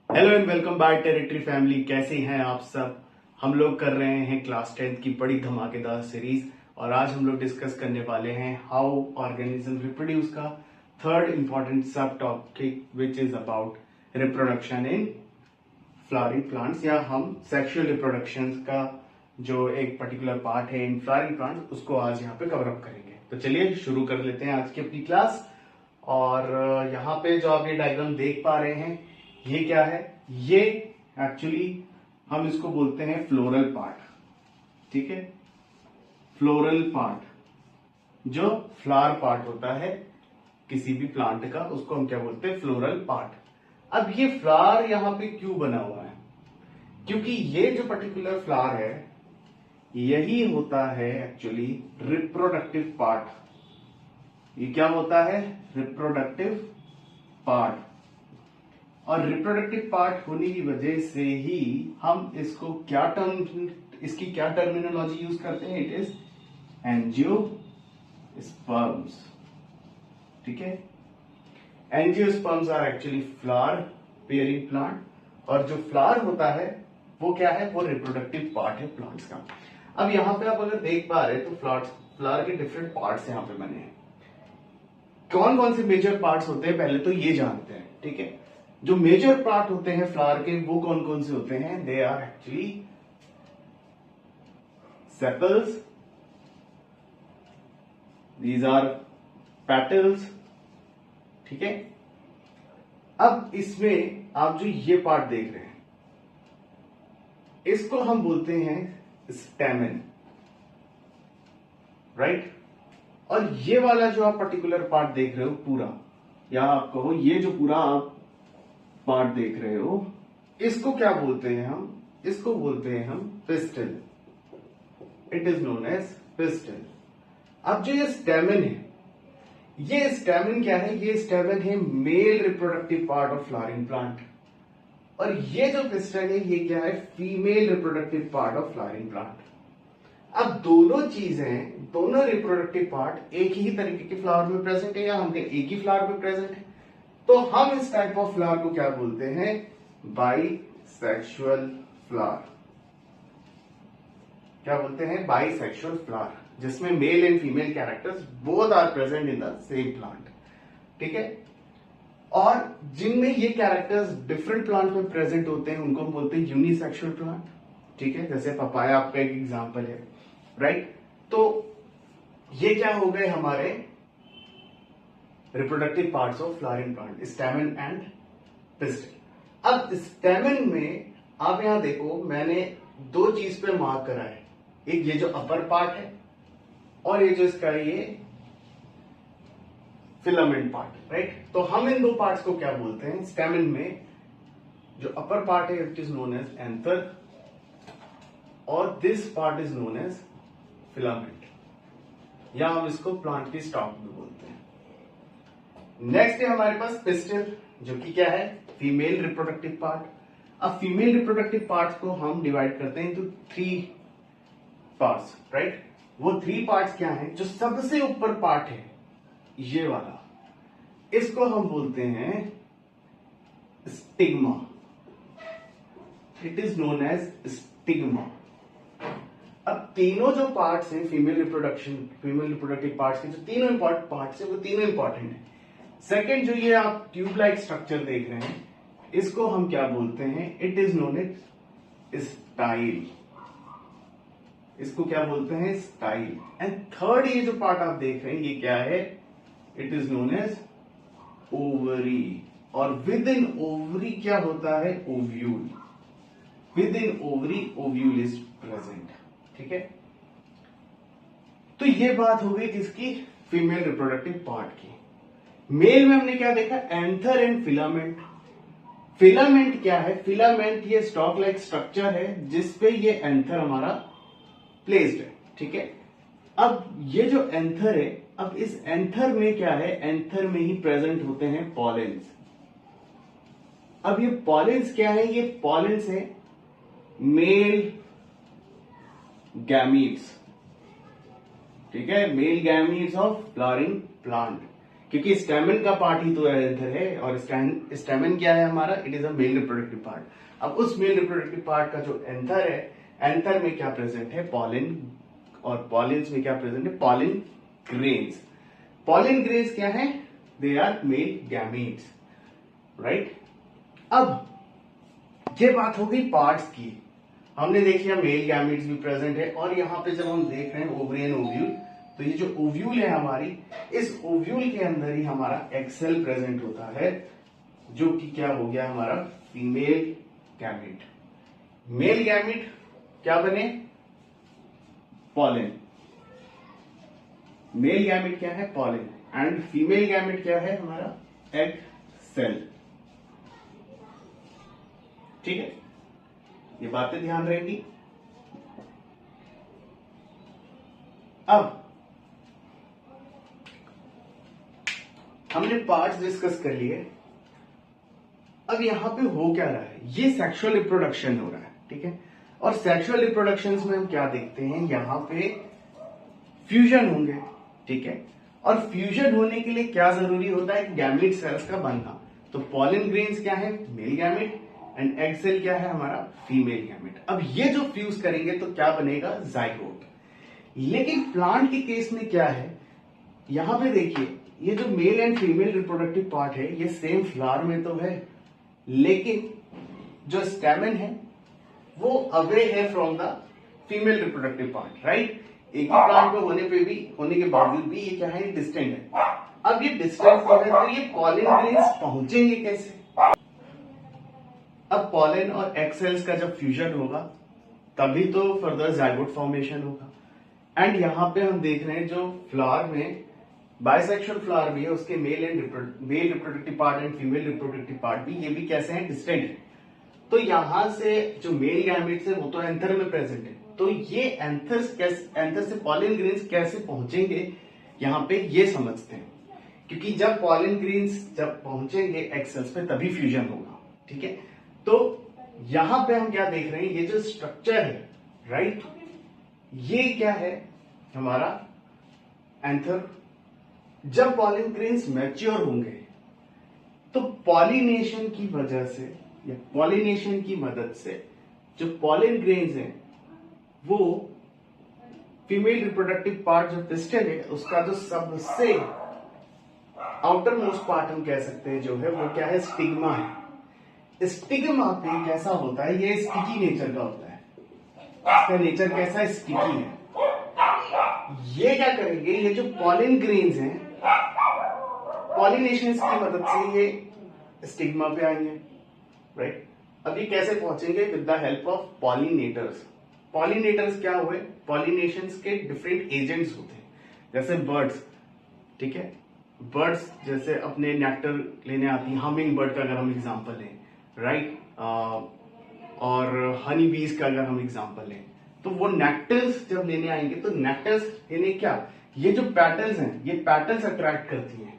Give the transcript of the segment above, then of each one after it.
Hello and welcome by territory family. कैसे हैं आप सब। हम लोग कर रहे हैं क्लास 10th की बड़ी धमाकेदार सीरीज और आज हम लोग डिस्कस करने वाले हैं हाउ ऑर्गेनिज्म रिप्रोड्यूस का थर्ड इंपॉर्टेंट सब topic which is about reproduction in flowering plants, या हम सेक्सुअल रिप्रोडक्शन का जो एक पर्टिकुलर पार्ट है इन फ्लावरिंग प्लांट्स उसको आज यहाँ पे कवर अप करेंगे। तो चलिए शुरू कर लेते हैं आज की अपनी क्लास। और यहाँ पे जो आप ये डायग्राम देख पा रहे हैं ये क्या है, ये एक्चुअली हम इसको बोलते हैं फ्लोरल पार्ट। ठीक है, फ्लोरल पार्ट जो फ्लावर पार्ट होता है किसी भी प्लांट का उसको हम क्या बोलते हैं, फ्लोरल पार्ट। अब ये फ्लावर यहां पे क्यों बना हुआ है, क्योंकि ये जो पर्टिकुलर फ्लावर है यही होता है एक्चुअली रिप्रोडक्टिव पार्ट। ये क्या होता है, रिप्रोडक्टिव पार्ट। और रिप्रोडक्टिव पार्ट होने की वजह से ही हम इसको क्या इसकी क्या टर्मिनोलॉजी यूज करते हैं, इट इज एंजियोस्पर्म्स। ठीक है, angiosperms are actually flower bearing plant, और जो फ्लावर होता है वो क्या है, वो रिप्रोडक्टिव पार्ट है प्लांट्स का। अब यहां पे आप अगर देख पा रहे हैं तो फ्लावर के डिफरेंट पार्ट्स यहां पे बने हैं। कौन कौन से मेजर पार्ट्स होते हैं पहले तो ये जानते हैं। ठीक है, जो मेजर पार्ट होते हैं फ्लावर के वो कौन कौन से होते हैं, they are actually sepals, these are petals. ठीक है, अब इसमें आप जो ये पार्ट देख रहे हैं इसको हम बोलते हैं स्टेमन, राइट। और ये वाला जो आप पर्टिकुलर पार्ट देख रहे हो पूरा, या आप कहो ये जो पूरा आप पार्ट देख रहे हो इसको क्या बोलते हैं हम, इसको बोलते हैं हम pistil. It is known as pistil. अब जो ये स्टेमन है, ये स्टेमन क्या है, ये स्टेमन है male reproductive part of flowering plant, और ये जो पिस्टल है ये क्या है, female reproductive part of flowering plant. अब दोनों चीजें, दोनों रिप्रोडक्टिव पार्ट एक ही तरीके के फ्लावर में प्रेजेंट है, या हम एक ही फ्लावर में प्रेजेंट है, तो हम इस टाइप ऑफ फ्लावर को क्या बोलते हैं, बाइसेक्सुअल फ्लावर। क्या बोलते हैं, बाइसेक्सुअल फ्लावर, जिसमें male and female characters both are present in the same plant. ठीक है, और जिनमें ये कैरेक्टर्स डिफरेंट प्लांट में प्रेजेंट होते हैं उनको हम बोलते हैं यूनिसेक्सुअल प्लांट। ठीक है, जैसे पपाया आपका एक एग्जांपल है, राइट। तो ये क्या हो गए हमारे reproductive parts of flowering plant, स्टेमन and pistol. अब स्टेमन में आप यहां देखो मैंने दो चीज पे मार्क करा है, एक ये जो अपर पार्ट है और ये जो इसका ये फिलामेंट पार्ट, राइट। तो हम इन दो पार्ट्स को क्या बोलते हैं, स्टेमन में जो अपर पार्ट है it is known as anther और this part is known as filament, या हम इसको प्लांट की स्टॉक भी बोलते हैं। नेक्स्ट है हमारे पास पिस्टल, जो कि क्या है, फीमेल रिप्रोडक्टिव पार्ट। अब फीमेल रिप्रोडक्टिव पार्ट को हम डिवाइड करते हैं इनटू 3 पार्ट्स, राइट। वो 3 पार्ट्स क्या हैं, जो सबसे ऊपर पार्ट है ये वाला, इसको हम बोलते हैं stigma. It is known as stigma. अब तीनों जो पार्ट्स हैं फीमेल रिप्रोडक्टिव पार्ट्स के, जो तीनों इंपॉर्टेंट पार्ट्स हैं वो तीनों इंपॉर्टेंट है। सेकेंड जो ये आप ट्यूब लाइक स्ट्रक्चर देख रहे हैं इसको हम क्या बोलते हैं, it is known as style. इसको क्या बोलते हैं, स्टाइल। एंड थर्ड ये जो पार्ट आप देख रहे हैं ये क्या है, it is known as ovary. और विद इन ओवरी क्या होता है, ovule. Within ovary ovule is present. ठीक है, तो ये बात हो गई किसकी, फीमेल रिप्रोडक्टिव पार्ट की। मेल में हमने क्या देखा, एंथर एंड फिलामेंट। फिलामेंट क्या है, फिलामेंट ये स्टॉक लाइक स्ट्रक्चर है जिसपे ये एंथर हमारा प्लेस्ड है। ठीक है, अब ये जो एंथर है, अब इस एंथर में क्या है, एंथर में ही प्रेजेंट होते हैं पॉलेंस। अब ये पॉलेंस क्या है, ये पॉलेंस है मेल गैमीट्स। ठीक है, male gametes of flowering plant. क्योंकि स्टेमन का पार्ट ही तो एंथर है, और स्टेमन क्या है हमारा, it is a male reproductive part. अब उस मेल रिप्रोडक्टिव पार्ट का जो एंथर है, एंथर में क्या प्रेजेंट है, पॉलिन, और पॉलिन्स में क्या प्रेजेंट है, पॉलिन ग्रेन्स। पॉलिन ग्रेन्स क्या है, they are male gametes, right. अब ये बात हो गई पार्ट्स की, हमने देख लिया मेल गैमीट्स भी प्रेजेंट है, और यहां पे जब हम देख रहे हैं ओवरी एंड ओव्यूल, तो ये जो ओव्यूल है हमारी, इस ओव्यूल के अंदर ही हमारा एग सेल प्रेजेंट होता है, जो कि क्या हो गया हमारा फीमेल गैमीट। मेल गैमीट क्या बने, पॉलिन। मेल गैमीट क्या है, पॉलिन, एंड फीमेल गैमीट क्या है हमारा, एग सेल। ठीक है, ये बातें ध्यान रहेंगी। अब हमने पार्ट्स डिस्कस कर लिए, अब यहां पे हो क्या रहा है, ये सेक्सुअल रिप्रोडक्शन हो रहा है, ठीक है। और सेक्सुअल रिप्रोडक्शन में हम क्या देखते हैं, यहां पे फ्यूजन होंगे, ठीक है। और फ्यूजन होने के लिए क्या जरूरी होता है, गैमीट सेल्स का बनना। तो पॉलिन ग्रेन्स क्या है, male gamete, and egg cell क्या है हमारा, फीमेल गैमीट। अब ये जो फ्यूज करेंगे तो क्या बनेगा, जाइगोट। लेकिन प्लांट के केस में क्या है, यहां पे देखिए, ये जो mail and female reproductive part है, ये सेम फ्लावर में तो है, लेकिन जो स्टेमन है वो अवे है from the female reproductive part, right. एक ही प्लांट में होने के बावजूद भी ये क्या है, डिस्टेंट है। अब ये डिस्टेंस है, तो ये पॉलिन ग्रेन्स पहुंचेंगे कैसे। अब पॉलिन और एग सेल्स का जब फ्यूजन होगा तभी तो फर्दर जाइगोट फॉर्मेशन होगा। एंड यहां पे हम देख रहे हैं जो फ्लावर में बाइसेक्सुअल फ्लावर भी है, उसके male reproductive part and female reproductive part भी, ये भी कैसे हैं, डिस्टेंट है। तो यहां से जो मेल गैमीट्स है वो तो एंथर में प्रेजेंट है, तो ये एंथर से पॉलिन ग्रेन्स कैसे पहुंचेंगे, यहां पे ये समझते हैं। क्योंकि जब पॉलिन ग्रेन्स जब पहुंचेंगे एग सेल्स पे तभी फ्यूजन होगा, ठीक है। तो यहां पे हम क्या देख रहे हैं, ये जो स्ट्रक्चर है, राइट, ये क्या है हमारा एंथर। जब पॉलिन ग्रेन्स मैच्योर होंगे तो पॉलिनेशन की वजह से या पॉलिनेशन की मदद से जो पॉलिन ग्रेन्स हैं वो फीमेल रिप्रोडक्टिव पार्ट जो पिस्टल है उसका जो सबसे आउटर मोस्ट पार्ट हम कह सकते हैं जो है वो क्या है, स्टिग्मा है। स्टिग्मा पे कैसा होता है, ये स्टिकी नेचर का होता है, इसका नेचर कैसा है, स्टिकी है। ये क्या करेंगे, ये जो पॉलिन ग्रेन्स हैं पॉलिनेशन की मदद से ये स्टिग्मा पे आएंगे, राइट। अब ये कैसे पहुंचेंगे, with the help of pollinators. Pollinators क्या हुए, पॉलिनेशन के डिफरेंट एजेंट्स होते हैं, जैसे बर्ड्स, ठीक है। बर्ड्स जैसे अपने नेक्टर लेने आती हैं, हमिंग बर्ड का अगर हम एग्जांपल लें, राइट, और हनी बीज का अगर हम एग्जांपल लें, तो वो नेक्टर्स जब लेने आएंगे तो नेक्टर्स लेने क्या, ये जो पैटल्स हैं ये पैटल्स अट्रैक्ट करती हैं,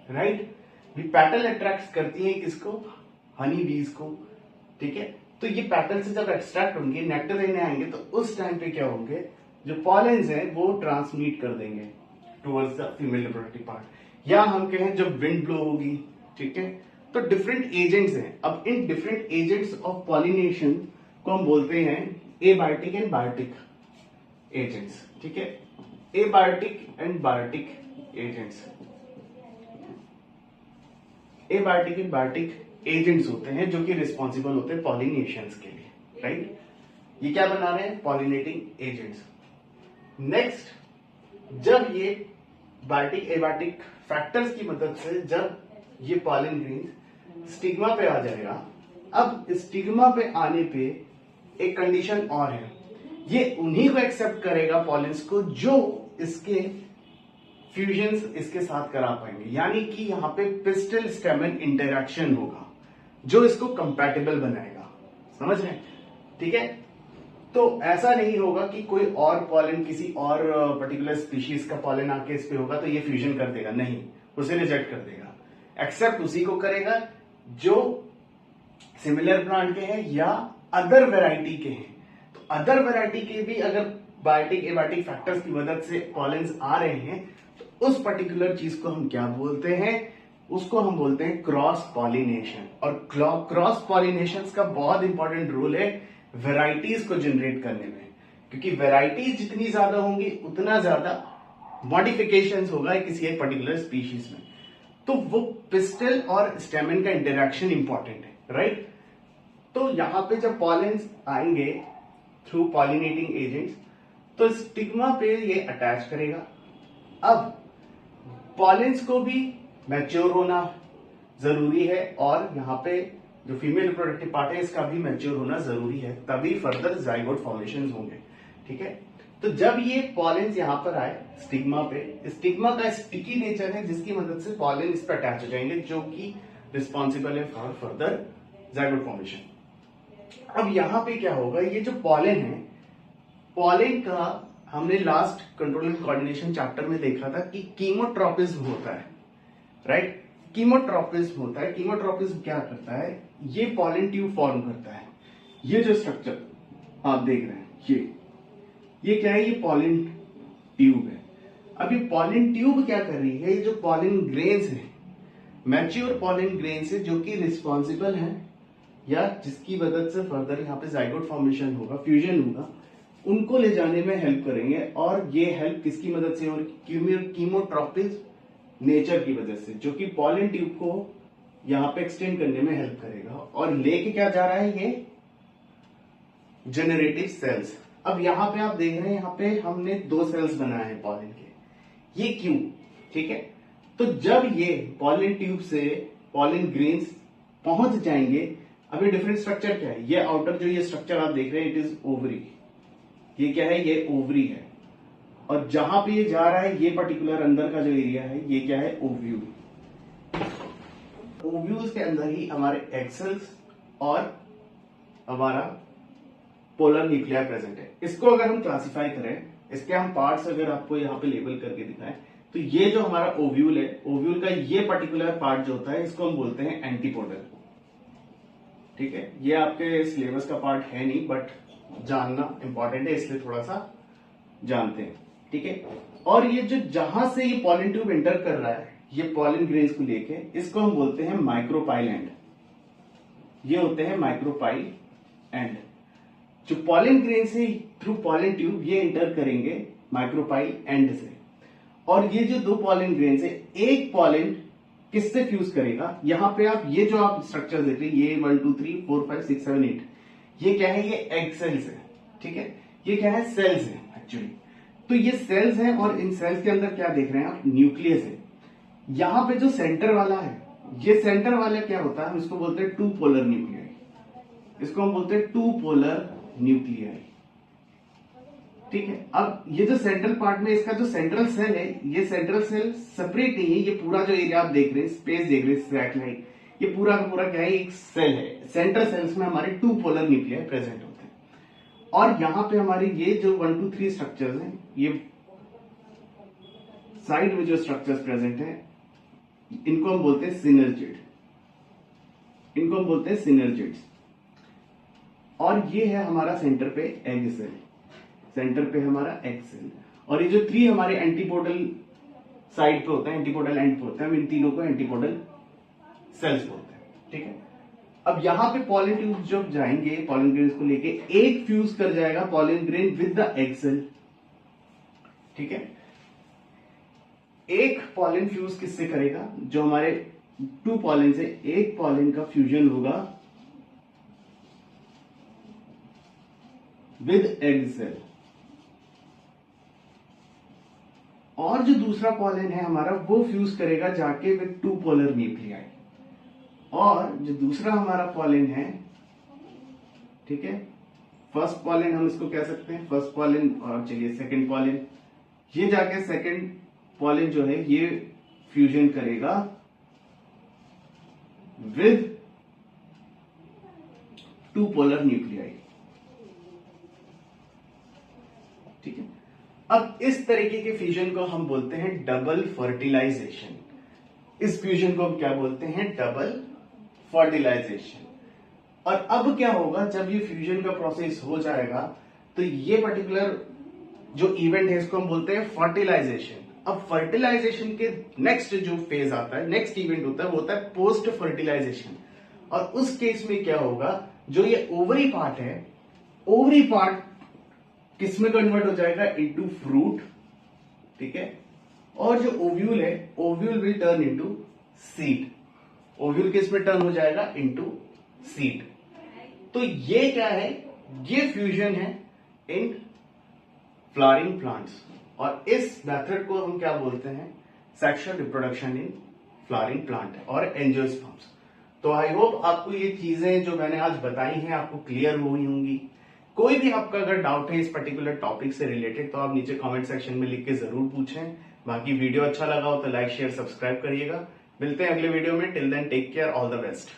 राइट। ये पैटल अट्रैक्ट करती हैं किसको, हनी बीज को, ठीक है। तो ये पैटल से जब एक्सट्रैक्ट होंगे, नेक्टर लेने आएंगे, तो उस टाइम पे क्या होंगे, जो पॉलेंस हैं वो ट्रांसमिट कर देंगे towards the female reproductive part. या हम कहें जब विंड ब्लो होगी, ठीक है, तो डिफरेंट एजेंट्स हैं। अब in different agents of pollination को हम बोलते हैं एबायोटिक एंड बायोटिक एजेंट्स, ठीक है। Abiotic and biotic agents, abiotic and biotic agents होते हैं जो कि रिस्पॉन्सिबल होते हैं पॉलिनेशन के लिए, राइट। ये क्या बना रहे हैं, पॉलिनेटिंग एजेंट्स। नेक्स्ट, जब ये बायोटिक एबायोटिक फैक्टर्स की मदद से जब ये पॉलिन ग्रेन स्टिग्मा पे आ जाएगा, अब स्टिग्मा पे आने पे एक कंडीशन और है, ये उन्हीं को एक्सेप्ट करेगा पॉलिन्स को जो इसके फ्यूजन्स इसके साथ करा पाएंगे, यानी कि यहां पे पिस्टल स्टेमन इंटरैक्शन होगा जो इसको कंपैटिबल बनाएगा, समझ रहे हैं, ठीक है। तो ऐसा नहीं होगा कि कोई और पॉलिन किसी और पर्टिकुलर स्पीशीज का पॉलिन आके इस पे होगा तो ये फ्यूजन कर देगा, नहीं, उसे रिजेक्ट कर देगा। एक्सेप्ट उसी को करेगा जो सिमिलर प्लांट के हैं या अदर वेराइटी के हैं। तो अदर वेराइटी के भी अगर बायोटिक एबायोटिक फैक्टर्स की मदद से पॉलिन्स आ रहे हैं तो उस पर्टिकुलर चीज को हम क्या बोलते हैं, उसको हम बोलते हैं क्रॉस पॉलिनेशन। और क्रॉस पॉलिनेशन का बहुत इंपॉर्टेंट रोल है वेराइटीज को जनरेट करने में, क्योंकि वेराइटीज जितनी ज्यादा होंगी उतना ज्यादा मॉडिफिकेशंस होगा किसी एक पर्टिकुलर स्पीशीज में। तो वो पिस्टल और स्टेमन का इंटरेक्शन इंपॉर्टेंट है, राइट। तो यहां पे जब पॉलेंस आएंगे थ्रू पॉलिनेटिंग एजेंट्स, तो स्टिग्मा पे ये अटैच करेगा। अब पॉलेंस को भी मैच्योर होना जरूरी है, और यहाँ पे जो फीमेल रिप्रोडक्टिव पार्ट है इसका भी मैच्योर होना जरूरी है, तभी फर्दर जाइगोट फॉर्मेशन होंगे, ठीक है। तो जब ये पॉलेंस यहाँ पर आए स्टिग्मा पे, स्टिग्मा का स्टिकी नेचर है जिसकी मदद से पॉलेन इस पर अटैच हो जाएंगे, जो कि रिस्पॉन्सिबल है फॉर फर्दर जाइगोट फॉर्मेशन। अब यहाँ पे क्या होगा, ये जो पॉलेन है, पॉलेन का हमने last control and coordination chapter में देखा था कि कीमोट्रोपिज्म होता है, राइट। कीमोट्रोपिज्म होता है। कीमोट्रोपिज्म क्या करता है, ये पॉलन ट्यूब फॉर्म करता है। ये जो स्ट्रक्चर आप देख रहे हैं, ये क्या है, ये पॉलन ट्यूब है। अब ये पॉलन ट्यूब क्या कर रही है, ये जो पॉलन ग्रेन्स है, मैच्योर पॉलन ग्रेन्स है, जो कि रिस्पॉन्सिबल है या जिसकी मदद से फर्दर यहाँ पे जाइगोट फॉर्मेशन होगा, फ्यूजन होगा, उनको ले जाने में हेल्प करेंगे। और ये हेल्प किसकी मदद से, और कीमोट्रोपिज्म नेचर की वजह से, जो कि पॉलन ट्यूब को यहां पे एक्सटेंड करने में हेल्प करेगा। और लेके क्या जा रहा है, ये जेनरेटिव सेल्स। अब यहां पे आप देख रहे हैं, यहां पे हमने 2 सेल्स बनाए हैं पॉलन के, ये क्यों, ठीक है। तो जब ये पॉलन ट्यूब से पॉलन ग्रेन्स पहुंच जाएंगे, अभी डिफरेंट स्ट्रक्चर क्या है, ये आउटर जो ये स्ट्रक्चर आप देख रहे हैं, इट इज ओवरी। ये क्या है, ये ओवरी है। और जहां पे ये जा रहा है, ये पर्टिकुलर अंदर का जो एरिया है, ये क्या है, ओव्यूल। ओव्यूल्स के अंदर ही हमारे एग सेल्स और हमारा पोलर न्यूक्लिया प्रेजेंट है। इसको अगर हम क्लासिफाई करें, इसके हम पार्ट्स अगर आपको यहाँ पे लेबल करके दिखाएं, तो ये जो हमारा ओव्यूल है, ओव्यूल का ये पर्टिकुलर पार्ट जो होता है, इसको हम बोलते हैं एंटीपोडल, ठीक है। ये आपके सिलेबस का पार्ट है नहीं, बट जानना इंपॉर्टेंट है, इसलिए थोड़ा सा जानते हैं, ठीक है। और ये जो जहां से ये पॉलन ट्यूब एंटर कर रहा है, ये पॉलन ग्रेन्स को लेके, इसको हम बोलते हैं माइक्रोपाइल एंड। ये होते हैं माइक्रोपाइल एंड। जो पॉलन ग्रेन से थ्रू पॉलन ट्यूब ये एंटर करेंगे माइक्रोपाइल एंड से। और ये जो 2 पॉलन ग्रेन्स है, एक पॉलन किससे फ्यूज करेगा, यहां पे आप ये जो आप स्ट्रक्चर देख रहे हैं, ये 1 2 3 4 5 6 7 8, ये क्या है, ये एग सेल्स है, ठीक है। ये क्या है, सेल्स है एक्चुअली। तो ये सेल्स हैं, और इन सेल्स के अंदर क्या देख रहे हैं आप, न्यूक्लियस है। यहां पे जो सेंटर वाला है, ये सेंटर वाला क्या होता है, हम इसको बोलते हैं 2 पोलर न्यूक्लियाई। इसको हम बोलते हैं 2 पोलर न्यूक्लियाई, ठीक है। अब ये जो सेंट्रल पार्ट में इसका जो सेंट्रल सेल है, ये सेंट्रल सेल सेपरेट नहीं है। ये पूरा जो एरिया आप देख रहे हैं, स्पेस देख रहे हैं, सैटेलाइट, ये पूरा का पूरा क्या है, एक सेल है। सेंट्रल सेल्स में हमारे 2 पोलर न्यूक्लियाई प्रेजेंट होते हैं। और यहां पे हमारे ये जो 1 2 3 स्ट्रक्चर्स हैं, ये साइड में जो स्ट्रक्चर्स प्रेजेंट हैं, इनको हम बोलते हैं सिनर्जिड। इनको हम बोलते हैं सिनर्जिड्स। और ये है हमारा सेंटर पे एग सेल, सेंटर पे हमारा एग सेल। और ये जो 3 हमारे एंटीपोडल साइड पे होता है, एंटीपोडल एंड पे होता है, हम इन तीनों को एंटीपोडल सेल्स बोलते हैं, ठीक है। अब यहां पे पॉलन ट्यूब जब जाएंगे, पॉलन ग्रेन्स को लेके, एक फ्यूज कर जाएगा pollen grain with the egg cell, ठीक है। एक पॉलन फ्यूज किससे करेगा, जो हमारे 2 पॉलन से एक पॉलन का फ्यूजन होगा विद एग सेल। और जो दूसरा पॉलन है हमारा, वो फ्यूज करेगा जाके विद 2 पोलर न्यूक्लियाई। और जो दूसरा हमारा पॉलन है, ठीक है, फर्स्ट पॉलन हम इसको कह सकते हैं, फर्स्ट पॉलन। और चलिए सेकंड पॉलन, ये जाके सेकंड पॉलन जो है ये फ्यूजन करेगा विद 2 पोलर न्यूक्लियाई, ठीक है। अब इस तरीके के फ्यूजन को हम बोलते हैं डबल फर्टिलाइजेशन। इस फ्यूजन को हम क्या बोलते हैं, डबल फर्टिलाइजेशन। और अब क्या होगा, जब ये फ्यूजन का प्रोसेस हो जाएगा, तो ये पर्टिकुलर जो इवेंट है इसको हम बोलते हैं फर्टिलाइजेशन। अब फर्टिलाइजेशन के नेक्स्ट जो फेज आता है, नेक्स्ट इवेंट होता है, वो होता है पोस्ट फर्टिलाइजेशन। और उस केस में क्या होगा, जो ये ओवरी पार्ट है, ओवरी पार्ट किस में कन्वर्ट हो जाएगा, इनटू फ्रूट, ठीक है। और जो ओव्यूल है, ovule will turn into seed. Ovule किस में टर्न हो जाएगा, इनटू सीड। तो ये क्या है, ये फ्यूजन है इन फ्लावरिंग प्लांट्स। और इस मेथड को हम क्या बोलते हैं, sexual reproduction in flowering plant और एंजियोस्पर्म्स। तो आई होप आपको ये चीजें जो मैंने आज बताई हैं आपको क्लियर हुई होंगी। कोई भी आपका अगर डाउट है इस पर्टिकुलर टॉपिक से रिलेटेड तो आप नीचे कमेंट सेक्शन में लिख के जरूर पूछें। बाकी वीडियो अच्छा लगा हो तो लाइक शेयर सब्सक्राइब करिएगा। मिलते हैं अगले वीडियो में। Till then take care, all the best.